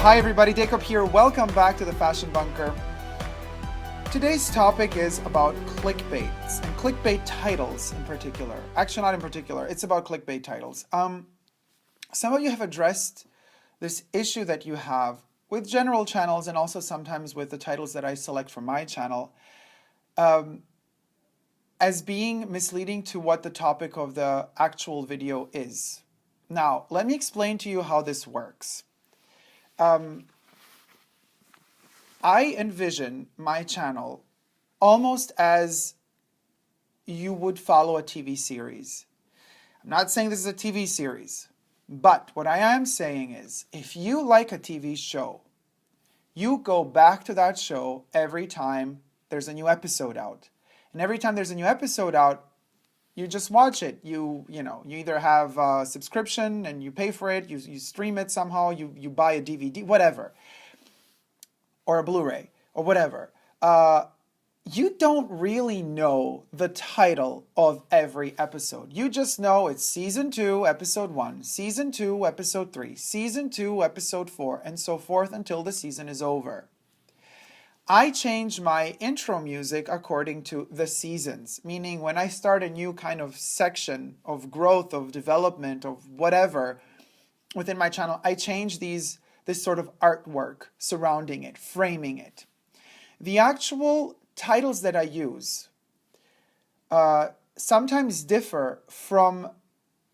Hi everybody, Dacob here. Welcome back to the Fashion Bunker. Today's topic is about clickbaits and clickbait titles in particular. Actually, not in particular, it's about clickbait titles. Some of you have addressed this issue that you have with general channels and also sometimes with the titles that I select for my channel as being misleading to what the topic of the actual video is. Now, let me explain to you how this works. I envision my channel almost as you would follow a TV series. I'm not saying this is a TV series, but what I am saying is if you like a TV show, you go back to that show every time there's a new episode out. And every time there's a new episode out, you just watch it. You either have a subscription and you pay for it, you stream it somehow, you buy a DVD, whatever, or a Blu-ray, or whatever. You don't really know the title of every episode. You just know it's Season 2, Episode 1, Season 2, Episode 3, Season 2, Episode 4, and so forth until the season is over. I change my intro music according to the seasons, meaning when I start a new kind of section of growth, of development, of whatever within my channel, I change this sort of artwork surrounding it, framing it. The actual titles that I use sometimes differ from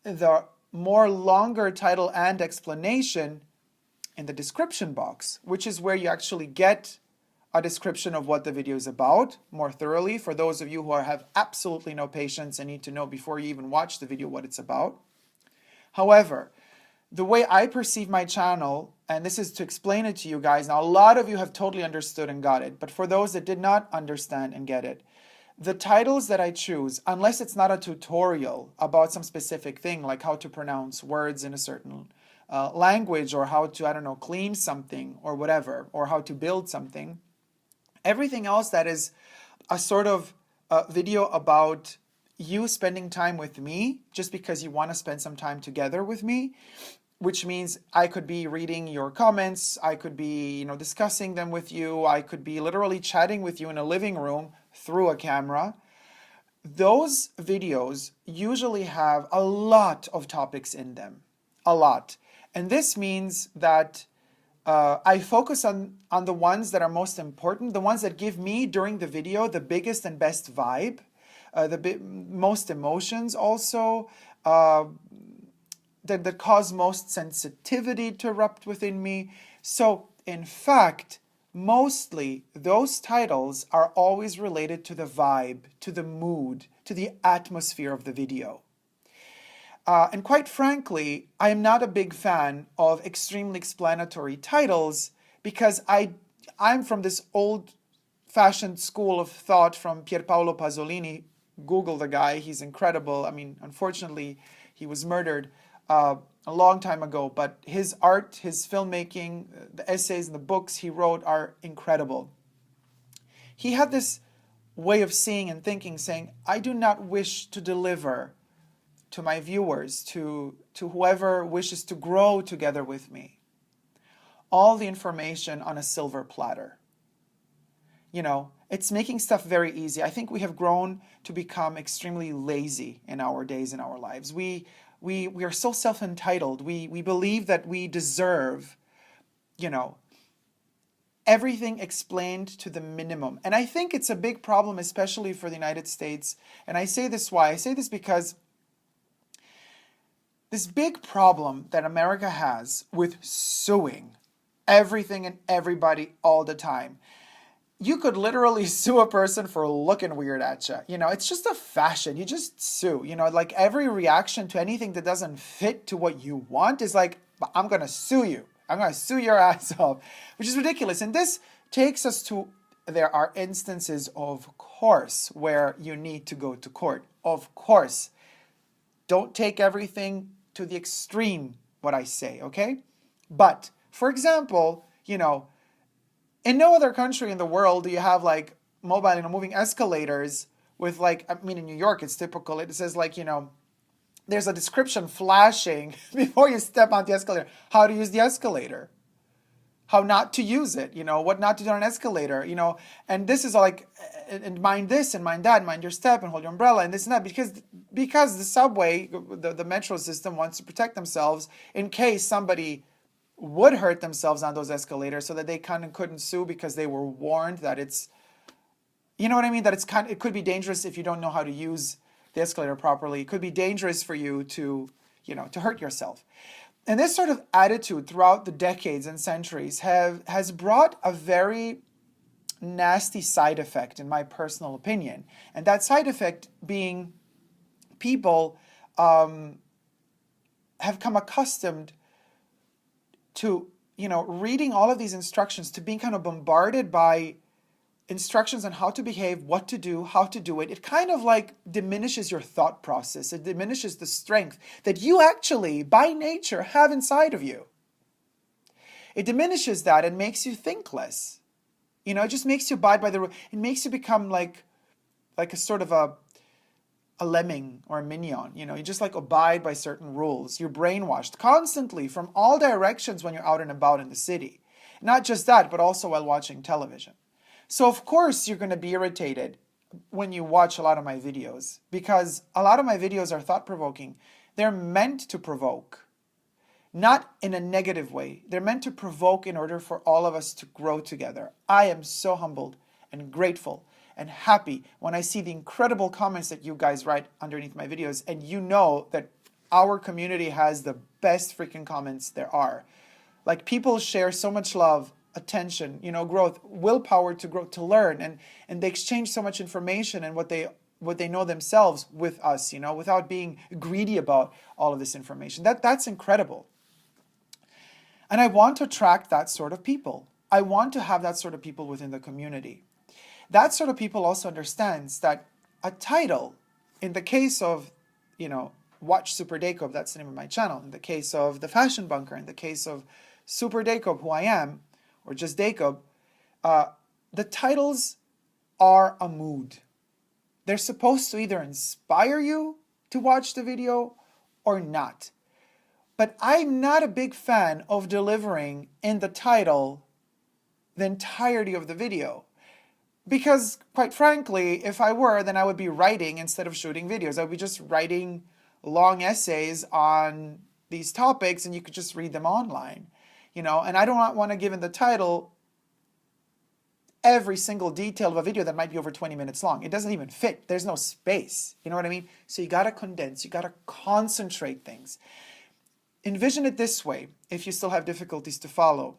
the more longer title and explanation in the description box, which is where you actually get a description of what the video is about more thoroughly for those of you who have absolutely no patience and need to know before you even watch the video what it's about. However, the way I perceive my channel, and this is to explain it to you guys, now a lot of you have totally understood and got it, but for those that did not understand and get it, the titles that I choose, unless it's not a tutorial about some specific thing, like how to pronounce words in a certain language, or how to, I don't know, clean something or whatever, or how to build something, everything else that is a sort of video about you spending time with me just because you want to spend some time together with me, which means I could be reading your comments, I could be, discussing them with you, I could be literally chatting with you in a living room through a camera. Those videos usually have a lot of topics in them, a lot. And this means that I focus on the ones that are most important, the ones that give me during the video the biggest and best vibe, most emotions also, that cause most sensitivity to erupt within me. So in fact, mostly those titles are always related to the vibe, to the mood, to the atmosphere of the video. And quite frankly, I am not a big fan of extremely explanatory titles because I'm from this old-fashioned school of thought from Pierpaolo Pasolini. Google the guy, he's incredible. I mean, unfortunately, he was murdered a long time ago, but his art, his filmmaking, the essays and the books he wrote are incredible. He had this way of seeing and thinking, saying, I do not wish to deliver to my viewers, to whoever wishes to grow together with me, all the information on a silver platter. It's making stuff very easy. I think we have grown to become extremely lazy in our days, in our lives. We are so self-entitled. We believe that we deserve, everything explained to the minimum. And I think it's a big problem, especially for the United States. And I say this why? I say this because this big problem that America has with suing everything and everybody all the time. You could literally sue a person for looking weird at you. It's just a fashion. You just sue. Like every reaction to anything that doesn't fit to what you want is like, I'm going to sue you. I'm going to sue your ass off, which is ridiculous. And this takes us to, there are instances, of course, where you need to go to court. Of course. Don't take everything to the extreme, what I say, okay? But, for example, in no other country in the world do you have like mobile, moving escalators with in New York it's typical. It says there's a description flashing before you step on the escalator, how to use the escalator. how not to use it, what not to do on an escalator, and this is like, and mind this and mind that, mind your step and hold your umbrella and this and that, because the subway, the metro system wants to protect themselves in case somebody would hurt themselves on those escalators, so that they kind of couldn't sue because they were warned that it's, you know what I mean, that it could be dangerous if you don't know how to use the escalator properly. It could be dangerous for you to hurt yourself. And this sort of attitude throughout the decades and centuries has brought a very nasty side effect, in my personal opinion. And that side effect being people have come accustomed to, reading all of these instructions, to being kind of bombarded by instructions on how to behave, what to do, how to do it. It kind of like diminishes your thought process. It diminishes the strength that you actually, by nature, have inside of you. It diminishes that and makes you think less. It just makes you abide by the rule. It makes you become like a sort of a lemming or a minion. You just like abide by certain rules. You're brainwashed constantly from all directions when you're out and about in the city. Not just that, but also while watching television. So of course you're going to be irritated when you watch a lot of my videos, because a lot of my videos are thought-provoking. They're meant to provoke, not in a negative way. They're meant to provoke in order for all of us to grow together. I am so humbled and grateful and happy when I see the incredible comments that you guys write underneath my videos, and you know that our community has the best freaking comments there are. Like, people share so much love, attention, growth, willpower to grow, to learn, and they exchange so much information and what they know themselves with us, without being greedy about all of this information. That's incredible. And I want to attract that sort of people. I want to have that sort of people within the community. That sort of people also understands that a title, in the case of, Watch Super Dacob, that's the name of my channel, in the case of The Fashion Bunker, in the case of Super Dacob, who I am, or just Dacob, the titles are a mood. They're supposed to either inspire you to watch the video or not. But I'm not a big fan of delivering in the title the entirety of the video. Because, quite frankly, if I were, then I would be writing instead of shooting videos. I would be just writing long essays on these topics, and you could just read them online. And I don't want to give in the title every single detail of a video that might be over 20 minutes long. It doesn't even fit. There's no space. You know what I mean? So you got to condense. You got to concentrate things. Envision it this way, if you still have difficulties to follow.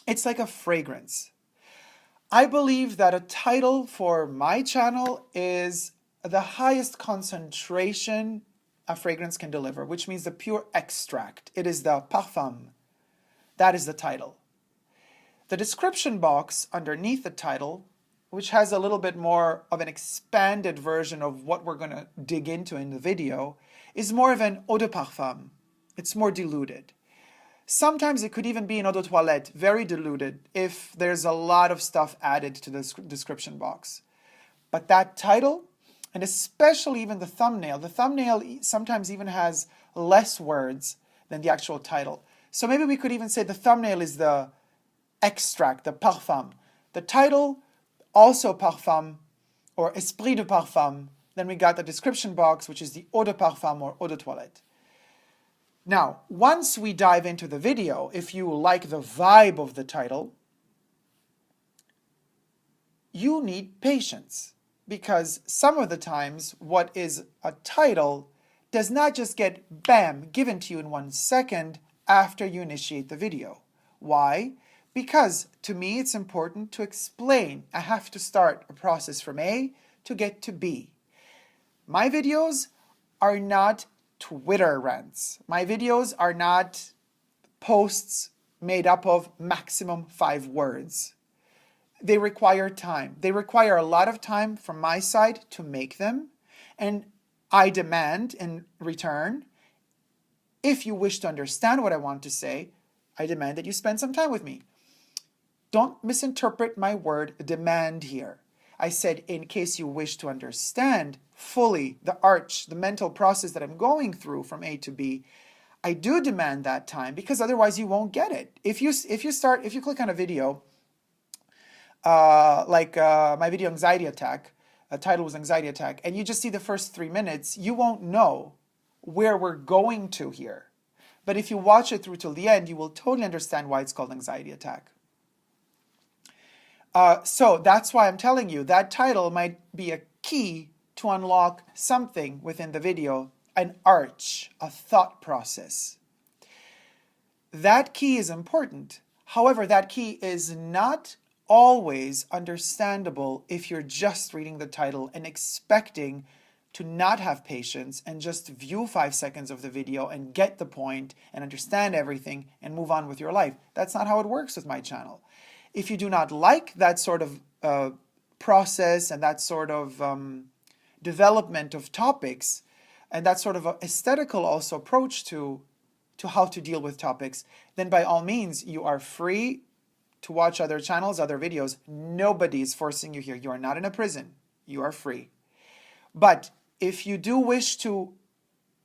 It's like a fragrance. I believe that a title for my channel is the highest concentration a fragrance can deliver, which means the pure extract. It is the parfum. That is the title. The description box underneath the title, which has a little bit more of an expanded version of what we're going to dig into in the video, is more of an eau de parfum. It's more diluted. Sometimes it could even be an eau de toilette, very diluted, if there's a lot of stuff added to the description box. But that title, and especially even the thumbnail sometimes even has less words than the actual title. So maybe we could even say the thumbnail is the extract, the parfum. The title, also parfum, or esprit de parfum. Then we got the description box, which is the eau de parfum or eau de toilette. Now, once we dive into the video, if you like the vibe of the title, you need patience, because some of the times what is a title does not just get, bam, given to you in 1 second after you initiate the video. Why? Because to me it's important to explain. I have to start a process from A to get to B. My videos are not Twitter rants. My videos are not posts made up of maximum 5 words. They require time. They require a lot of time from my side to make them, and I demand in return, if you wish to understand what I want to say, I demand that you spend some time with me. Don't misinterpret my word demand here. I said, in case you wish to understand fully the mental process that I'm going through from A to B, I do demand that time because otherwise you won't get it. If you click on a video, my video Anxiety Attack, title was Anxiety Attack, and you just see the first 3 minutes, you won't know where we're going to here. But if you watch it through till the end, you will totally understand why it's called Anxiety Attack. So that's why I'm telling you that title might be a key to unlock something within the video, an arch, a thought process. That key is important. However, that key is not always understandable if you're just reading the title and expecting to not have patience and just view 5 seconds of the video and get the point and understand everything and move on with your life. That's not how it works with my channel. If you do not like that sort of process and that sort of development of topics and that sort of aesthetical also approach to how to deal with topics, then by all means you are free to watch other channels, other videos. Nobody is forcing you here. You are not in a prison. You are free. But if you do wish to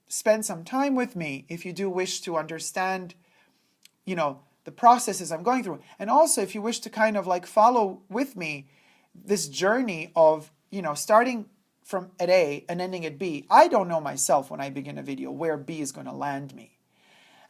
spend some time with me, if you do wish to understand, the processes I'm going through, and also if you wish to kind of like follow with me this journey of, starting from at A and ending at B, I don't know myself when I begin a video where B is going to land me.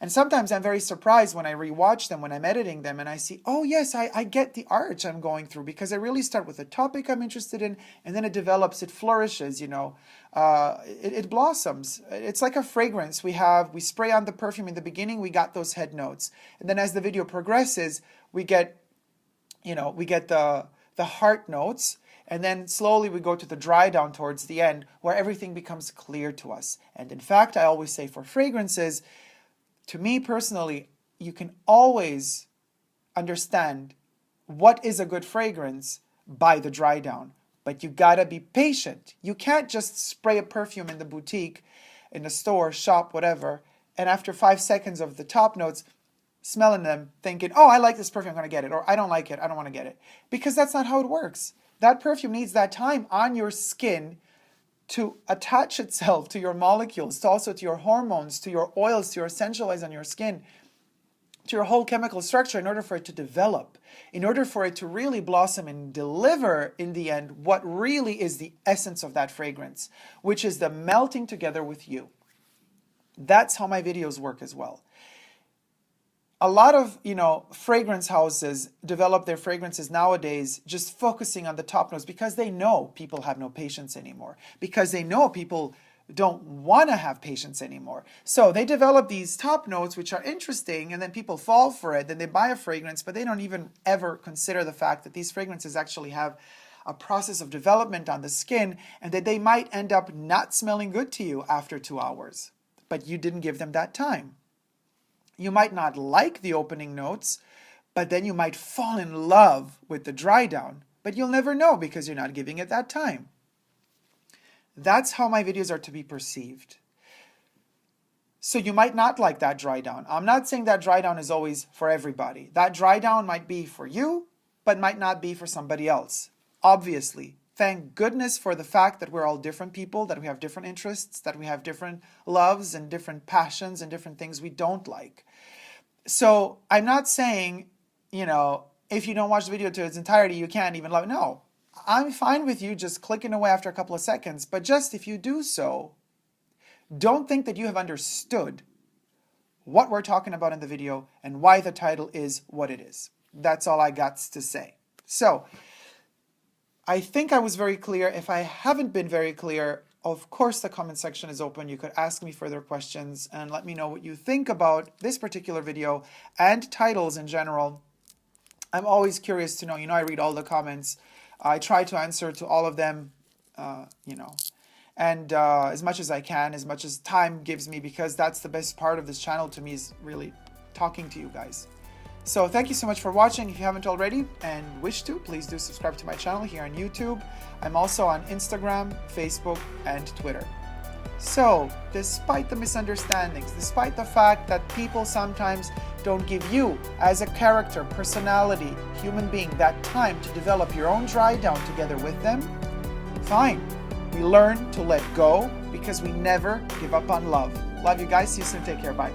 And sometimes I'm very surprised when I rewatch them, when I'm editing them, and I see, oh yes, I get the arch I'm going through, because I really start with a topic I'm interested in, and then it develops, it flourishes, it blossoms. It's like a fragrance. We spray on the perfume in the beginning, we got those head notes. And then as the video progresses, we get the heart notes, and then slowly we go to the dry down towards the end, where everything becomes clear to us. And in fact, I always say for fragrances, to me personally, you can always understand what is a good fragrance by the dry down, but you gotta be patient. You can't just spray a perfume in the boutique, in the store, shop, whatever, and after 5 seconds of the top notes, smelling them, thinking, oh, I like this perfume, I'm gonna get it, or I don't like it, I don't wanna get it. Because that's not how it works. That perfume needs that time on your skin to attach itself to your molecules, also to your hormones, to your oils, to your essential oils on your skin, to your whole chemical structure in order for it to develop, in order for it to really blossom and deliver in the end what really is the essence of that fragrance, which is the melting together with you. That's how my videos work as well. A lot of, fragrance houses develop their fragrances nowadays just focusing on the top notes because they know people have no patience anymore, because they know people don't want to have patience anymore. So they develop these top notes which are interesting, and then people fall for it, then they buy a fragrance, but they don't even ever consider the fact that these fragrances actually have a process of development on the skin, and that they might end up not smelling good to you after 2 hours, but you didn't give them that time. You might not like the opening notes, but then you might fall in love with the dry down, but you'll never know because you're not giving it that time. That's how my videos are to be perceived. So you might not like that dry down. I'm not saying that dry down is always for everybody. That dry down might be for you, but might not be for somebody else. Obviously, thank goodness for the fact that we're all different people, that we have different interests, that we have different loves and different passions and different things we don't like. So I'm not saying, if you don't watch the video to its entirety, you can't even love it. No, I'm fine with you just clicking away after a couple of seconds. But just if you do so, don't think that you have understood what we're talking about in the video and why the title is what it is. That's all I got to say. So I think I was very clear. If I haven't been very clear, of course the comment section is open. You could ask me further questions and let me know what you think about this particular video and titles in general. I'm always curious to know. I read all the comments. I try to answer to all of them, and as much as I can, as much as time gives me, because that's the best part of this channel to me, is really talking to you guys. So thank you so much for watching. If you haven't already and wish to, please do subscribe to my channel here on YouTube. I'm also on Instagram, Facebook, and Twitter. So despite the misunderstandings, despite the fact that people sometimes don't give you, as a character, personality, human being, that time to develop your own dry down together with them, fine. We learn to let go because we never give up on love. Love you guys. See you soon. Take care. Bye.